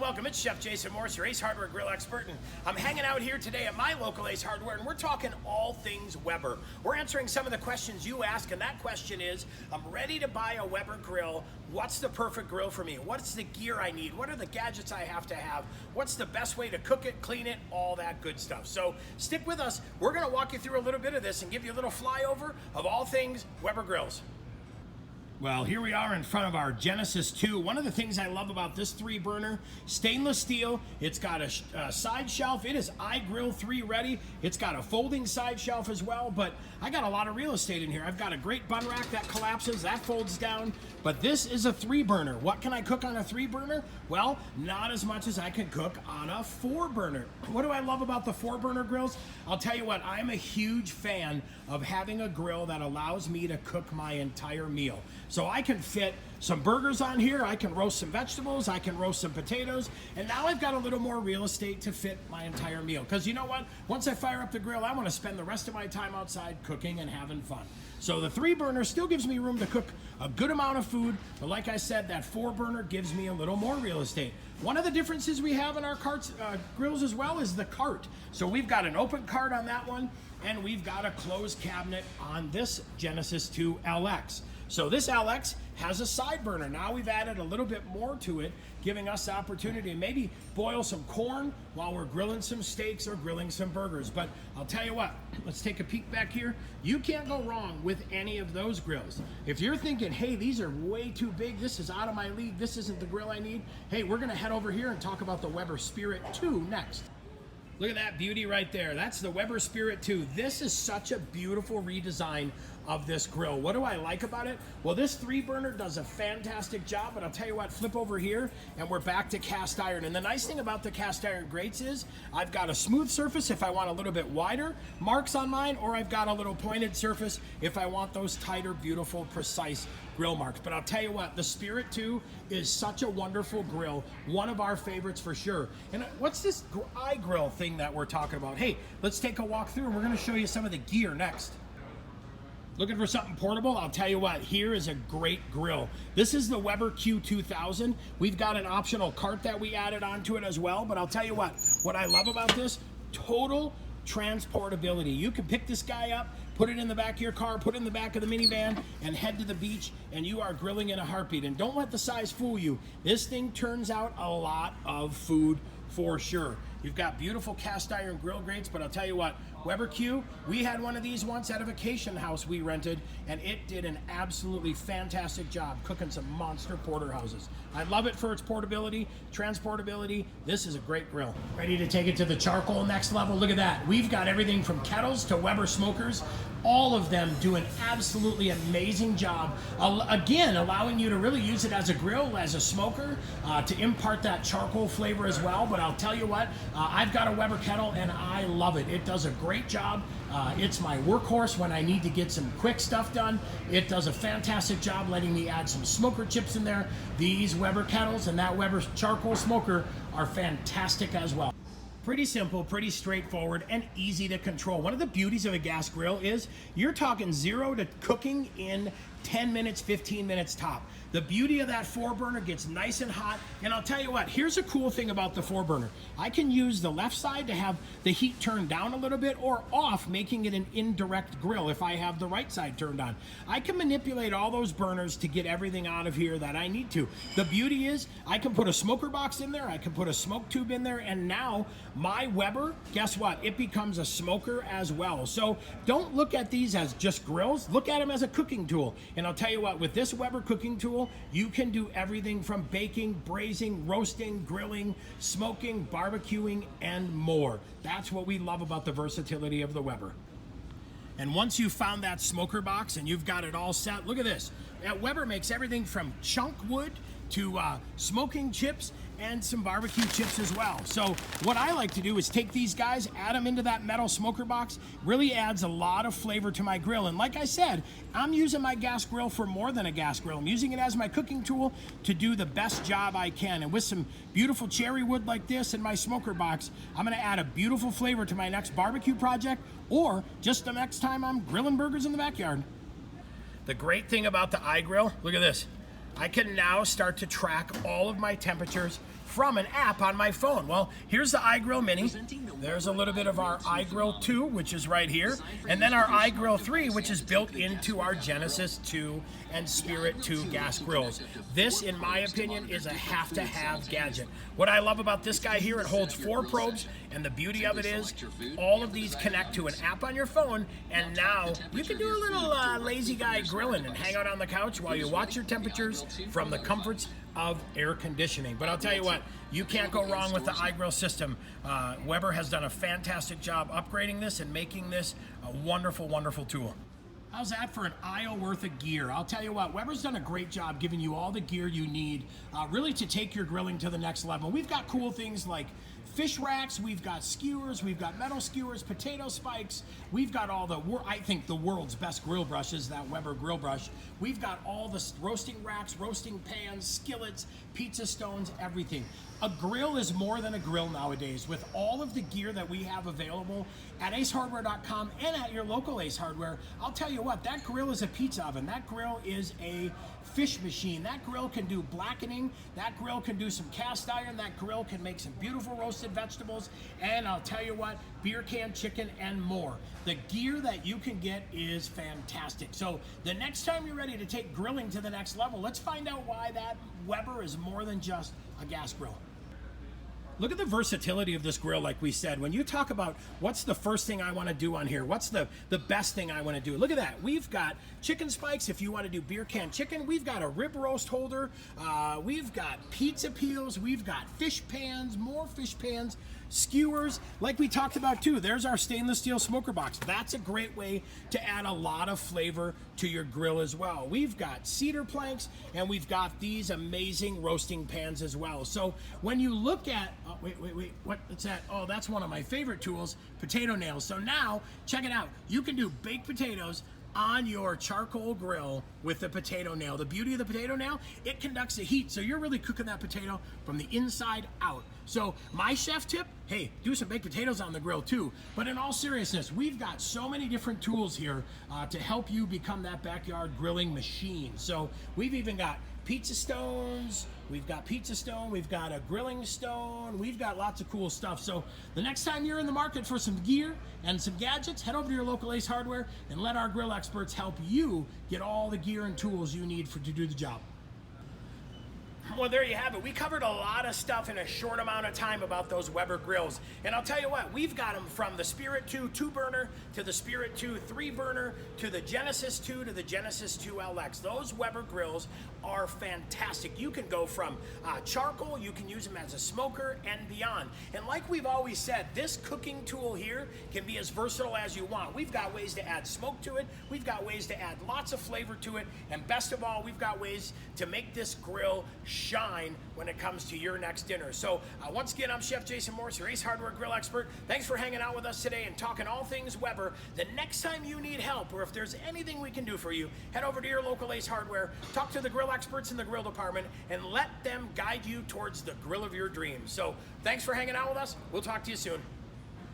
welcome. It's Chef Jason Morse, your Ace Hardware grill expert, and I'm hanging out here today at my local Ace Hardware, and we're talking all things Weber. We're answering some of the questions you ask, and that question is, I'm ready to buy a Weber grill. What's the perfect grill for me? What's the gear I need? What are the gadgets I have to have? What's the best way to cook it, clean it, all that good stuff. So stick with us. We're gonna walk you through a little bit of this and give you a little flyover of all things Weber grills. Well, here we are in front of our Genesis 2. One of the things I love about this 3-burner, stainless steel. It's got a side shelf. It is iGrill 3 ready. It's got a folding side shelf as well, but I got a lot of real estate in here. I've got a great bun rack that collapses, that folds down, but this is a 3-burner. What can I cook on a 3-burner? Well, not as much as I can cook on a 4-burner. What do I love about the 4-burner grills? I'll tell you what, I'm a huge fan of having a grill that allows me to cook my entire meal. So I can fit some burgers on here, I can roast some vegetables, I can roast some potatoes, and now I've got a little more real estate to fit my entire meal. Because you know what? Once I fire up the grill, I want to spend the rest of my time outside cooking and having fun. So the 3-burner still gives me room to cook a good amount of food, but like I said, that 4-burner gives me a little more real estate. One of the differences we have in our grills as well is the cart. So we've got an open cart on that one, and we've got a closed cabinet on this Genesis 2 LX. So this LX has a side burner. Now we've added a little bit more to it, giving us the opportunity to maybe boil some corn while we're grilling some steaks or grilling some burgers. But I'll tell you what, let's take a peek back here. You can't go wrong with any of those grills. If you're thinking, hey, these are way too big, this is out of my league, this isn't the grill I need, hey, we're gonna head over here and talk about the Weber Spirit 2 next. Look at that beauty right there. That's the Weber Spirit 2. This is such a beautiful redesign of this grill. What do I like about it? Well, this 3-burner does a fantastic job, but I'll tell you what, flip over here and we're back to cast iron. And the nice thing about the cast iron grates is I've got a smooth surface if I want a little bit wider marks on mine, or I've got a little pointed surface if I want those tighter, beautiful, precise grill marks. But I'll tell you what, the Spirit 2 is such a wonderful grill, one of our favorites for sure. And what's this iGrill thing that we're talking about? Hey, let's take a walk through and we're gonna show you some of the gear next. Looking for something portable? I'll tell you what, here is a great grill. This is the Weber Q2000. We've got an optional cart that we added onto it as well, but I'll tell you what I love about this, total transportability. You can pick this guy up, put it in the back of your car, put it in the back of the minivan, and head to the beach, and you are grilling in a heartbeat. And don't let the size fool you. This thing turns out a lot of food for sure. You've got beautiful cast iron grill grates, but I'll tell you what, Weber Q, we had one of these once at a vacation house we rented, and it did an absolutely fantastic job cooking some monster porterhouses. I love it for its portability, transportability. This is a great grill. Ready to take it to the charcoal next level? Look at that. We've got everything from Kettles to Weber smokers, all of them do an absolutely amazing job. Again, allowing you to really use it as a grill, as a smoker, to impart that charcoal flavor as well. But I'll tell you what, I've got a Weber kettle and I love it. It does a great job. It's my workhorse when I need to get some quick stuff done. It does a fantastic job letting me add some smoker chips in there. These Weber kettles and that Weber charcoal smoker are fantastic as well. Pretty simple, pretty straightforward, and easy to control. One of the beauties of a gas grill is you're talking 0 to cooking in 10 minutes, 15 minutes top. The beauty of that 4-burner gets nice and hot, and I'll tell you what, here's a cool thing about the 4-burner. I can use the left side to have the heat turned down a little bit or off, making it an indirect grill if I have the right side turned on. I can manipulate all those burners to get everything out of here that I need to. The beauty is I can put a smoker box in there, I can put a smoke tube in there, and now my Weber, guess what? It becomes a smoker as well. So don't look at these as just grills, look at them as a cooking tool. And I'll tell you what, with this Weber cooking tool, you can do everything from baking, braising, roasting, grilling, smoking, barbecuing, and more. That's what we love about the versatility of the Weber. And once you've found that smoker box and you've got it all set, look at this. Weber makes everything from chunk wood to smoking chips and some barbecue chips as well. So what I like to do is take these guys, add them into that metal smoker box, really adds a lot of flavor to my grill. And like I said, I'm using my gas grill for more than a gas grill. I'm using it as my cooking tool to do the best job I can. And with some beautiful cherry wood like this in my smoker box, I'm gonna add a beautiful flavor to my next barbecue project, or just the next time I'm grilling burgers in the backyard. The great thing about the iGrill, look at this. I can now start to track all of my temperatures from an app on my phone. Well, here's the iGrill Mini. There's a little bit of our iGrill 2, which is right here, and then our iGrill 3, which is built into our Genesis 2 and Spirit 2 gas grills. This, in my opinion, is a have-to-have gadget. What I love about this guy here, it holds 4 probes, and the beauty of it is all of these connect to an app on your phone, and now you can do a little lazy guy grilling and hang out on the couch while you watch your temperatures from the comforts of air conditioning. But I'll tell you what, you can't go wrong with the iGrill system. Weber has done a fantastic job upgrading this and making this a wonderful, wonderful tool. How's that for an aisle worth of gear? I'll tell you what, Weber's done a great job giving you all the gear you need really to take your grilling to the next level. We've got cool things like fish racks, we've got skewers, we've got metal skewers, potato spikes, we've got all the, I think the world's best grill brush is that Weber grill brush. We've got all the roasting racks, roasting pans, skillets, pizza stones, everything. A grill is more than a grill nowadays. With all of the gear that we have available at acehardware.com and at your local Ace Hardware, I'll tell you what, that grill is a pizza oven. That grill is a fish machine. That grill can do blackening. That grill can do some cast iron. That grill can make some beautiful roasted vegetables. And I'll tell you what, beer can chicken and more. The gear that you can get is fantastic. So the next time you're ready to take grilling to the next level, let's find out why that Weber is more than just a gas grill. Look at the versatility of this grill, like we said. When you talk about what's the first thing I want to do on here, what's the best thing I want to do, look at that. We've got chicken spikes if you want to do beer can chicken. We've got a rib roast holder. We've got pizza peels. We've got fish pans, more fish pans, skewers, like we talked about too. There's our stainless steel smoker box. That's a great way to add a lot of flavor to your grill as well. We've got cedar planks, and we've got these amazing roasting pans as well. So when you look at, oh, wait, what's that? Oh, that's one of my favorite tools, potato nails. So now, check it out. You can do baked potatoes on your charcoal grill with the potato nail. The beauty of the potato nail, it conducts the heat, so you're really cooking that potato from the inside out. So my chef tip, hey, do some baked potatoes on the grill too. But in all seriousness, we've got so many different tools here to help you become that backyard grilling machine. So we've even got pizza stones, we've got a grilling stone, we've got lots of cool stuff. So the next time you're in the market for some gear and some gadgets, head over to your local Ace Hardware and let our grill experts help you get all the gear and tools you need to do the job. Well, there you have it. We covered a lot of stuff in a short amount of time about those Weber grills. And I'll tell you what, we've got them from the Spirit 2 2-burner to the Spirit 2 3-burner to the Genesis 2 to the Genesis 2 LX. Those Weber grills are fantastic. You can go from charcoal, you can use them as a smoker and beyond. And like we've always said, this cooking tool here can be as versatile as you want. We've got ways to add smoke to it, we've got ways to add lots of flavor to it, and best of all, we've got ways to make this grill shine when it comes to your next dinner. So once again, I'm Chef Jason Morse, your Ace Hardware grill expert. Thanks for hanging out with us today and talking all things Weber. The next time you need help, or if there's anything we can do for you, head over to your local Ace Hardware, talk to the grill experts in the grill department, and let them guide you towards the grill of your dreams. So thanks for hanging out with us. We'll talk to you soon.